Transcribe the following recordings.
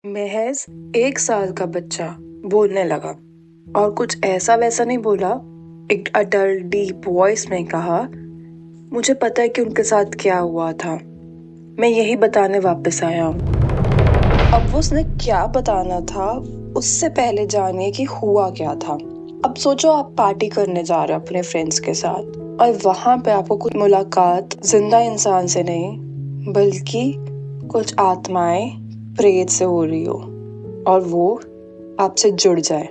महज 1 साल का बच्चा बोलने लगा और कुछ ऐसा वैसा नहीं बोला। एक अडल्ट डीप वॉइस में कहा, मुझे पता है कि उनके साथ क्या हुआ था। मैं यही बताने वापस आया हूँ। अब वो उसने क्या बताना था उससे पहले जानिए कि हुआ क्या था। अब सोचो आप पार्टी करने जा रहे हो अपने फ्रेंड्स के साथ और वहां पे आपको कुछ मुलाकात जिंदा इंसान से नहीं बल्कि कुछ आत्माएं प्रेत से हो रही हो और वो आपसे जुड़ जाए।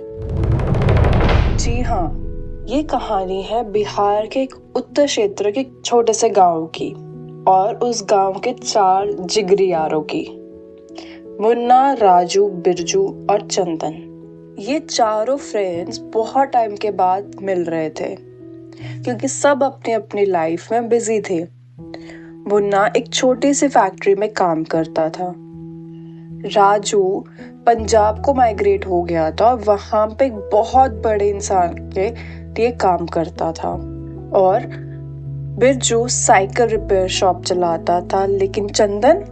जी हाँ, ये कहानी है बिहार के एक उत्तर क्षेत्र के छोटे से गांव की और उस गांव के 4 जिगरी यारों की, मुन्ना, राजू, बिरजू और चंदन। ये चारों फ्रेंड्स बहुत टाइम के बाद मिल रहे थे क्योंकि सब अपनी अपनी लाइफ में बिजी थे। मुन्ना एक छोटी सी फैक्ट्री में काम करता था। राजू पंजाब को माइग्रेट हो गया था और वहां पे एक बहुत बड़े इंसान के लिए काम करता था। और बिरजू साइकिल रिपेयर शॉप चलाता था, लेकिन चंदन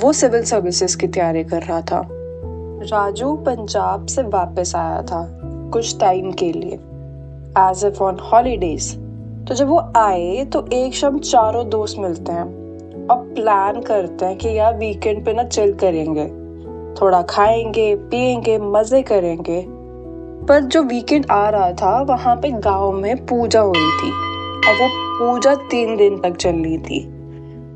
वो सिविल सर्विसेज की तैयारी कर रहा था। राजू पंजाब से वापस आया था कुछ टाइम के लिए एज इफ ऑन हॉलीडेज। तो जब वो आए तो एक शाम चारों दोस्त मिलते हैं और प्लान करते हैं कि यार वीकेंड पे ना चिल करेंगे, थोड़ा खाएंगे पिएंगे मजे करेंगे। पर जो वीकेंड आ रहा था वहां पे गांव में पूजा हो रही थी और वो पूजा 3 दिन तक चल रही थी।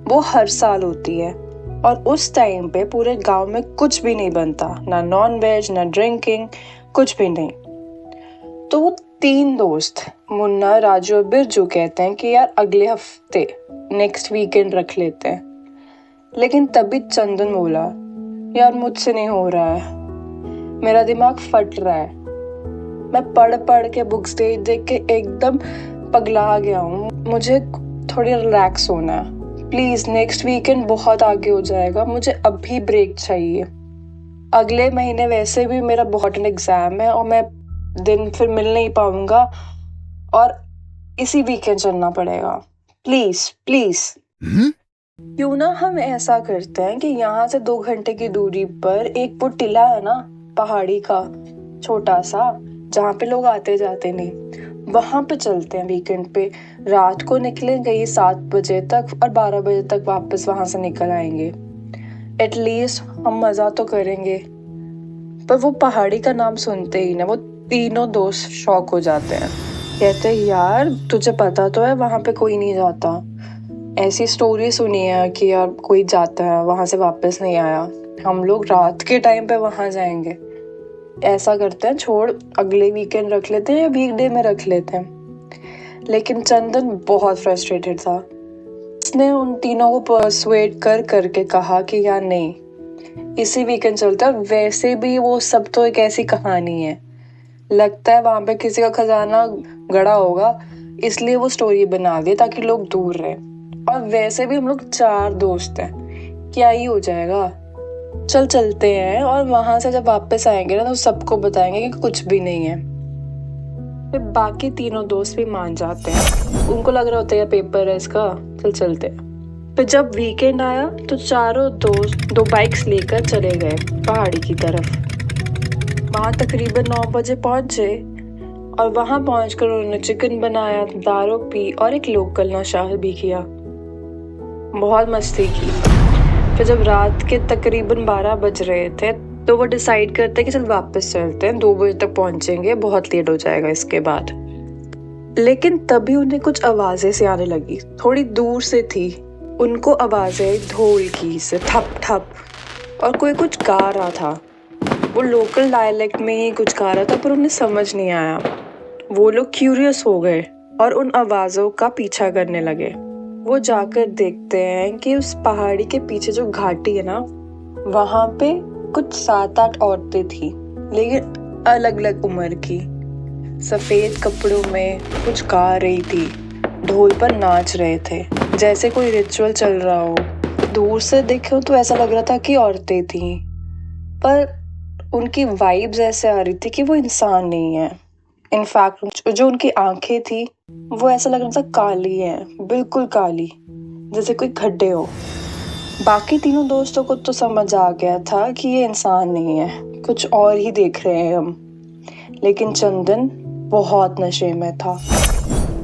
वो हर साल होती है और उस टाइम पे पूरे गांव में कुछ भी नहीं बनता, ना नॉन वेज ना ड्रिंकिंग, कुछ भी नहीं। तो वो 3 दोस्त मुन्ना, राजू और बिरजू कहते हैं कि यार अगले हफ्ते नेक्स्ट वीकेंड रख लेते हैं। लेकिन तभी चंदन बोला, यार मुझसे नहीं हो रहा है, मेरा दिमाग फट रहा है, मैं पढ़ पढ़ के बुक्स देख देख के एकदम पगला गया हूँ, मुझे थोड़ी रिलैक्स होना है, प्लीज नेक्स्ट वीकेंड बहुत आगे हो जाएगा, मुझे अभी ब्रेक चाहिए। अगले महीने वैसे भी मेरा बहुत एग्जाम है और मैं दिन फिर मिल नहीं पाऊंगा और इसी वीकेंड चलना पड़ेगा, प्लीज प्लीज। क्यों ना हम ऐसा करते हैं कि यहाँ से 2 घंटे की दूरी पर एक वो टिला है ना, पहाड़ी का छोटा सा, जहाँ पे लोग आते जाते नहीं, वहां पे चलते हैं वीकेंड पे। रात को निकलेंगे ये 7 बजे तक और 12 बजे तक वापस वहां से निकल आएंगे। एटलीस्ट हम मजा तो करेंगे। पर वो पहाड़ी का नाम सुनते ही ना वो तीनों दोस्त शॉक हो जाते हैं। कहते हैं, यार तुझे पता तो है वहां पे कोई नहीं जाता, ऐसी स्टोरी सुनी है कि यार कोई जाता है वहां से वापस नहीं आया, हम लोग रात के टाइम पे वहां जाएंगे। ऐसा करते हैं, छोड़ अगले वीकेंड रख लेते हैं या वीकडे में रख लेते हैं। लेकिन चंदन बहुत फ्रस्ट्रेटेड था। उसने उन तीनों को पर्सुएड कर करके कहा कि यार नहीं, इसी वीकेंड चलता है। वैसे भी वो सब तो एक ऐसी कहानी है, लगता है वहां पे किसी का खजाना गड़ा होगा, इसलिए वो स्टोरी बना दी ताकि लोग दूर रहे। और वैसे भी हम लोग 4 दोस्त हैं, क्या ही हो जाएगा, चल चलते हैं। और वहां से जब वापस आएंगे ना तो सबको बताएंगे कि कुछ भी नहीं है। फिर बाकी तीनों दोस्त भी मान जाते हैं, उनको लग रहा होता है पेपर है इसका, चल चलते हैं। फिर जब वीकेंड आया तो चारों दोस्त 2 बाइक्स लेकर चले गए पहाड़ी की तरफ। वहां तकरीबन 9 बजे पहुंचे और वहां पहुंचकर उन्होंने चिकन बनाया, दारू पी और एक लोकल नशा भी किया, बहुत मस्ती की। फिर जब रात के तकरीबन 12 बज रहे थे तो वो डिसाइड करते हैं कि चल वापस चलते हैं, 2 बजे तक पहुंचेंगे, बहुत लेट हो जाएगा इसके बाद। लेकिन तभी उन्हें कुछ आवाजें से आने लगी, थोड़ी दूर से थी। उनको आवाजें ढोल की से ठप ठप, और कोई कुछ गा रहा था। वो लोकल डायलेक्ट में ही कुछ गा रहा था पर उन्हें समझ नहीं आया। वो लोग क्यूरियस हो गए और उन आवाजों का पीछा करने लगे। वो जाकर देखते हैं कि उस पहाड़ी के पीछे जो घाटी है ना, वहां पे कुछ 7-8 औरतें थी, लेकिन अलग अलग उम्र की, सफेद कपड़ों में कुछ गा रही थी, ढोल पर नाच रहे थे, जैसे कोई रिचुअल चल रहा हो। दूर से देखो तो ऐसा लग रहा था कि औरतें थी, पर उनकी वाइब्स ऐसे आ रही थी कि वो इंसान नहीं है। इनफैक्ट जो उनकी आंखें थी वो ऐसा लग रहा था काली है, बिल्कुल काली, जैसे कोई खड्डे हो। बाकी तीनों दोस्तों को तो समझ आ गया था कि ये इंसान नहीं है, कुछ और ही देख रहे हैं हम। लेकिन चंदन बहुत नशे में था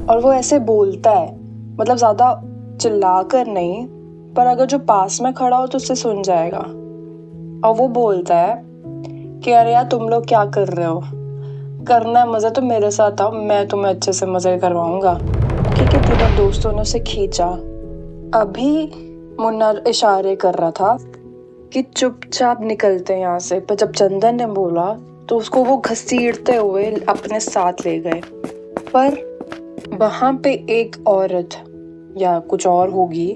और वो ऐसे बोलता है, मतलब ज्यादा चिल्लाकर नहीं, पर अगर जो पास में खड़ा हो तो उससे सुन जाएगा। और वो बोलता है कि अरे यार तुम लोग क्या कर रहे हो, करना है मजा तो मेरे साथ आओ, मैं तुम्हें अच्छे से मजे करवाऊंगा। ठीक है, तीनों दोस्तों ने उसे खींचा। अभी मुन्ना इशारे कर रहा था कि चुपचाप निकलते हैं यहाँ से, पर जब चंदन ने बोला तो उसको वो घसीटते हुए अपने साथ ले गए। पर वहां पे एक औरत या कुछ और होगी,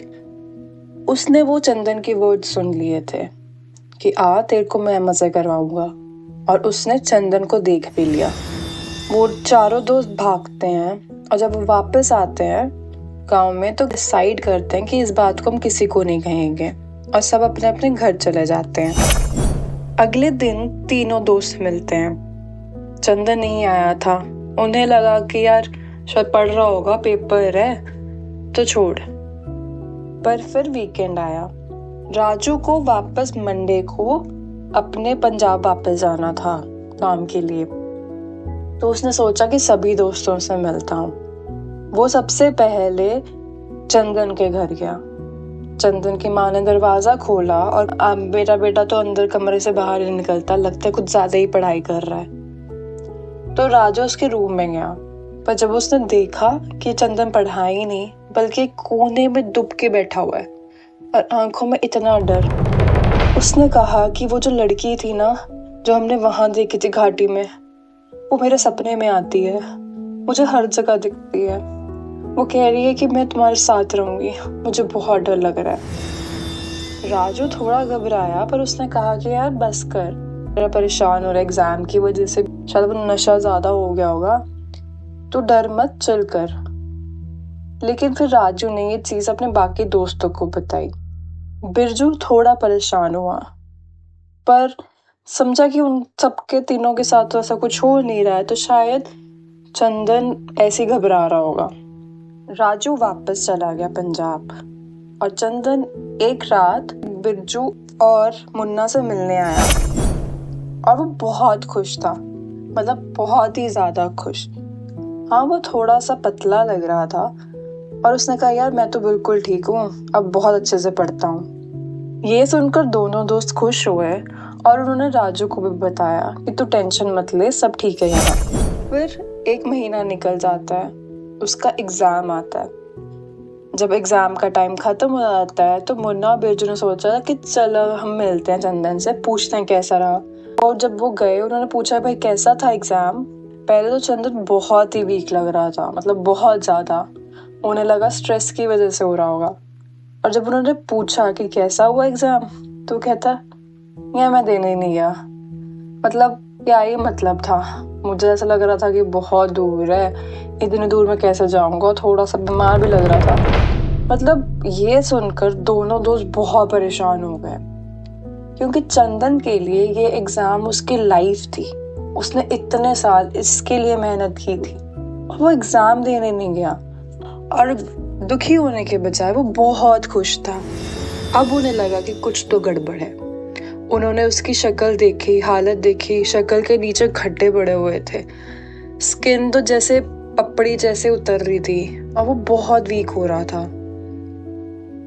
उसने वो चंदन के वर्ड सुन लिए थे कि आ तेरे को मैं मजे करवाऊंगा, और उसने चंदन को देख भी लिया। वो चारों दोस्त भागते हैं और जब वो वापस आते हैं गांव में तो डिसाइड करते हैं कि इस बात को हम किसी को नहीं कहेंगे, और सब अपने अपने घर चले जाते हैं। अगले दिन तीनों दोस्त मिलते हैं। चंदन नहीं आया था, उन्हें लगा कि यार शायद पढ़ रहा होगा, पेपर है तो छोड़। पर फिर वीकेंड आया। राजू को वापस मंडे को अपने पंजाब वापस जाना था काम के लिए, तो उसने सोचा कि सभी दोस्तों से मिलता हूँ। वो सबसे पहले चंदन के घर गया। चंदन की माँ ने दरवाजा खोला और मेरा बेटा तो अंदर कमरे से बाहर ही निकलता, लगता है कुछ ज्यादा ही पढ़ाई कर रहा है। तो राजू उसके रूम में गया, पर जब उसने देखा कि चंदन पढ़ाई ही नहीं बल्कि एक कोने में दुब के बैठा हुआ है और आंखों में इतना डर, उसने कहा कि वो जो लड़की थी ना जो हमने वहां देखी थी घाटी में, वो मेरे सपने में आती है, मुझे हर जगह दिखती है। वो कह रही है कि मैं तुम्हारे साथ रहूंगी, मुझे बहुत डर लग रहा है। राजू थोड़ा घबराया, पर उसने कहा कि यार बस कर, मेरा परेशान हो रहा है एग्जाम की वजह से, शायद वो नशा ज्यादा हो गया होगा, तो डर मत, चल कर। लेकिन फिर राजू ने ये चीज अपने बाकी दोस्तों को बताई। बिरजू थोड़ा परेशान हुआ, पर समझा कि उन सबके तीनों के साथ तो ऐसा कुछ हो नहीं रहा है, तो शायद चंदन ऐसे घबरा रहा होगा। राजू वापस चला गया पंजाब और चंदन एक रात बिरजू और मुन्ना से मिलने आया और वो बहुत खुश था, मतलब बहुत ही ज्यादा खुश। हाँ, वो थोड़ा सा पतला लग रहा था और उसने कहा यार मैं तो बिल्कुल ठीक हूँ, अब बहुत अच्छे से पढ़ता हूँ। ये सुनकर दोनों दोस्त खुश हुए और उन्होंने राजू को भी बताया कि तू टेंशन मत ले, सब ठीक है यहाँ। फिर 1 महीना निकल जाता है, उसका एग्जाम आता है। जब एग्जाम का टाइम खत्म हो जाता है तो मुन्ना और बिरजू ने सोचा कि चलो हम मिलते हैं चंदन से, पूछते हैं कैसा रहा। और जब वो गए उन्होंने पूछा भाई कैसा था एग्जाम। पहले तो चंदन बहुत ही वीक लग रहा था, मतलब बहुत ज्यादा, उन्हें लगा स्ट्रेस की वजह से हो रहा होगा। और जब उन्होंने पूछा कि कैसा हुआ एग्जाम तो कहता यार मैं देने ही नहीं गया। मतलब क्या ही मतलब था, मुझे ऐसा लग रहा था कि बहुत दूर है, इतनी दूर में कैसे जाऊंगा, थोड़ा सा बीमार भी लग रहा था। मतलब ये सुनकर दोनों दोस्त बहुत परेशान हो गए, क्योंकि चंदन के लिए ये एग्जाम उसकी लाइफ थी, उसने इतने साल इसके लिए मेहनत की थी और वो एग्जाम देने नहीं गया। और दुखी होने के बजाय वो बहुत खुश था। अब उन्हें लगा कि कुछ तो गड़बड़ है। उन्होंने उसकी शक्ल देखी, हालत देखी, शक्ल के नीचे खड्डे पड़े हुए थे, स्किन तो जैसे पपड़ी जैसे उतर रही थी और वो बहुत वीक हो रहा था।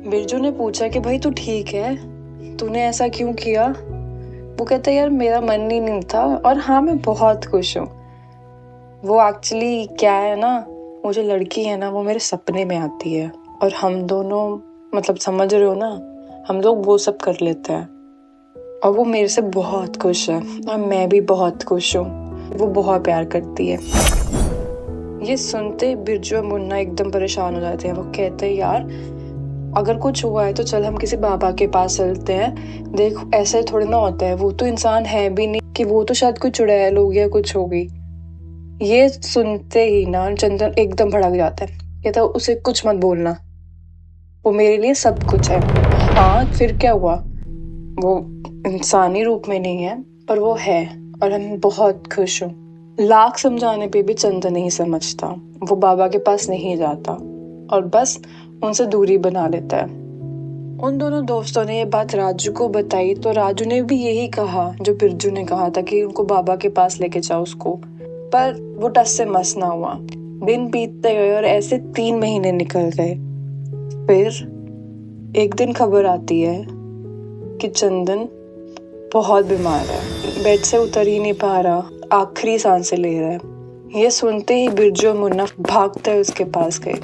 बिरजू ने पूछा कि भाई तू ठीक है, तूने ऐसा क्यों किया। वो कहता यार मेरा मन ही नहीं था, और हाँ मैं बहुत खुश हूँ। वो एक्चुअली क्या है ना, वो जो लड़की है ना वो मेरे सपने में आती है और हम दोनों, मतलब समझ रहे हो ना, हम लोग वो सब कर लेते हैं और वो मेरे से बहुत खुश है और मैं भी बहुत खुश हूँ, वो बहुत प्यार करती है। ये सुनते बिरजू और मुन्ना एकदम परेशान हो जाते हैं। वो कहते हैं यार अगर कुछ हुआ है तो चल हम किसी बाबा के पास चलते हैं, देख ऐसे थोड़ी ना होता है, वो तो इंसान है भी नहीं कि वो तो शायद कोई चुड़ैल हो गया, कुछ होगी। ये सुनते ही ना चंदन एकदम भड़क जाता है, कहता है उसे कुछ मत बोलना, वो मेरे लिए सब कुछ है। हाँ फिर क्या हुआ, वो इंसानी रूप में नहीं है पर वो है और हम बहुत खुश हूँ। लाख समझाने पे भी चंदन नहीं समझता, वो बाबा के पास नहीं जाता और बस उनसे दूरी बना लेता है। उन दोनों दोस्तों ने ये बात राजू को बताई तो राजू ने भी यही कहा जो बिरजू ने कहा था कि उनको बाबा के पास लेके जाओ उसको, पर वो टस से मस ना हुआ। दिन बीतते गए और ऐसे 3 महीने निकल गए। फिर एक दिन खबर आती है कि चंदन बहुत बीमार है, बेड से उतर ही नहीं पा रहा, आखिरी सांसें ले रहा है। ये सुनते ही बिरजू और मुन्ना भागते हुए उसके पास गए।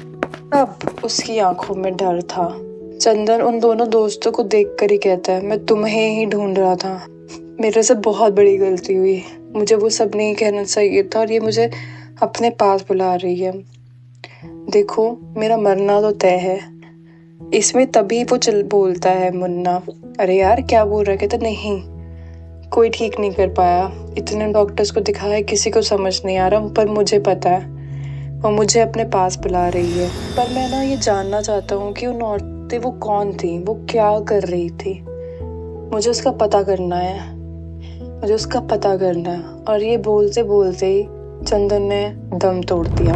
अब उसकी आंखों में डर था। चंदन उन दोनों दोस्तों को देखकर ही कहता है, मैं तुम्हें ही ढूंढ रहा था, मेरे से बहुत बड़ी गलती हुई, मुझे वो सब नहीं कहना चाहिए था और ये मुझे अपने पास बुला रही है। देखो मेरा मरना तो तय है। इसमें तभी वो बोलता है मुन्ना, अरे यार क्या बोल रहा, कहता नहीं कोई ठीक नहीं कर पाया, इतने डॉक्टर्स को दिखाया किसी को समझ नहीं आ रहा, पर मुझे पता है वो मुझे अपने पास बुला रही है। पर मैं ना ये जानना चाहता हूँ कि उन औरतें वो कौन थी, वो क्या कर रही थी, मुझे उसका पता करना है, मुझे उसका पता करना है। और ये बोलते बोलते ही चंदन ने दम तोड़ दिया।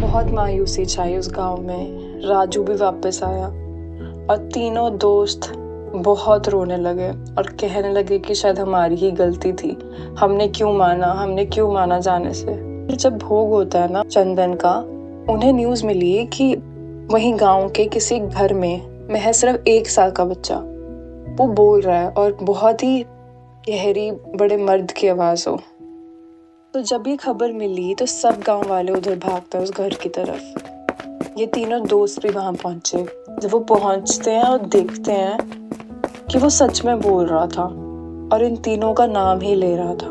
बहुत मायूसी छाई उस गांव में। राजू भी वापस आया और तीनों दोस्त बहुत रोने लगे और कहने लगे कि शायद हमारी ही गलती थी, हमने क्यों माना जाने से। जब भोग होता है ना चंदन का, उन्हें न्यूज़ मिली कि वहीं गांव के किसी घर में महज सिर्फ 1 साल का बच्चा वो बोल रहा है और बहुत ही गहरी बड़े मर्द की आवाज़ हो। तो जब ये खबर मिली तो सब गांव वाले उधर भागते हैं उस घर की तरफ। ये तीनों दोस्त भी वहां पहुंचे। जब वो पहुंचते हैं और देखते हैं कि वो सच में बोल रहा था और इन तीनों का नाम ही ले रहा था।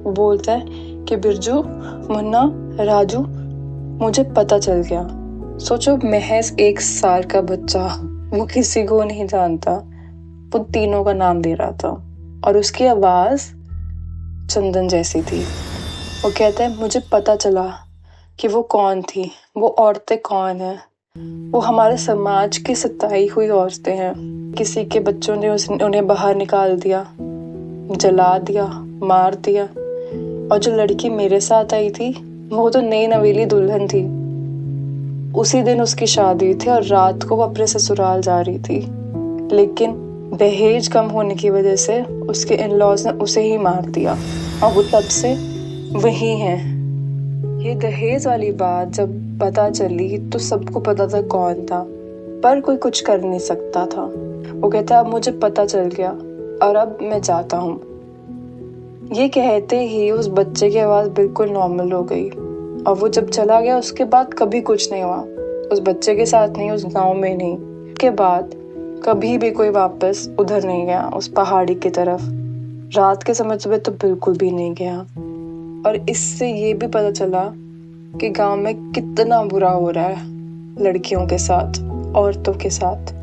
वो बोलता है कि बिरजू, मुन्ना, राजू, मुझे पता चल गया। सोचो महज 1 साल का बच्चा, वो किसी को नहीं जानता, वो तीनों का नाम दे रहा था और उसकी आवाज़ चंदन जैसी थी। वो कहता है मुझे पता चला कि वो कौन थी, वो औरतें कौन हैं, वो हमारे समाज की सताई हुई औरतें हैं। किसी के बच्चों ने उन्हें बाहर निकाल दिया, जला दिया, मार दिया। और जो लड़की मेरे साथ आई थी वो तो नई नवेली दुल्हन थी। उसी दिन उसकी शादी थी और रात को वो अपने ससुराल जा रही थी, लेकिन दहेज कम होने की वजह से उसके इन-लॉज ने उसे ही मार दिया और वो तब से वही है। ये दहेज वाली बात जब पता चली तो सबको पता था कौन था, पर कोई कुछ कर नहीं सकता था। वो कहता अब मुझे पता चल गया और अब मैं जाता हूँ। ये कहते ही उस बच्चे की आवाज़ बिल्कुल नॉर्मल हो गई और वो जब चला गया उसके बाद कभी कुछ नहीं हुआ, उस बच्चे के साथ नहीं, उस गांव में नहीं। के बाद कभी भी कोई वापस उधर नहीं गया, उस पहाड़ी की तरफ। रात के समय सुबह तो बिल्कुल भी नहीं गया। और इससे ये भी पता चला कि गांव में कितना बुरा हो रहा है लड़कियों के साथ, औरतों के साथ।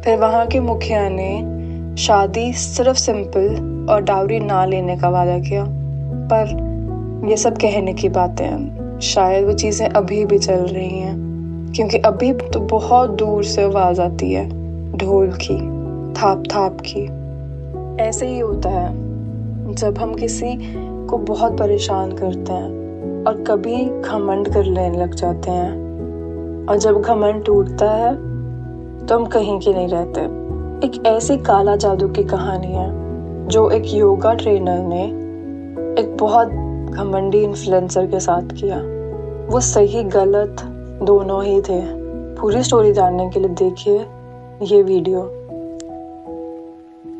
फिर वहाँ के मुखिया ने शादी सिर्फ सिंपल और डावरी ना लेने का वादा किया, पर ये सब कहने की बातें हैं। शायद वो चीज़ें अभी भी चल रही हैं, क्योंकि अभी तो बहुत दूर से आवाज़ आती है ढोल की, थाप थाप की। ऐसे ही होता है जब हम किसी को बहुत परेशान करते हैं और कभी घमंड कर लेने लग जाते हैं, और जब घमंड टूटता है तो हम कहीं के नहीं रहते। एक ऐसी काला जादू की कहानी है जो एक योगा ट्रेनर ने एक बहुत घमंडी इन्फ्लुएंसर के साथ किया। वो सही गलत दोनों ही थे। पूरी स्टोरी जानने के लिए देखिए ये वीडियो।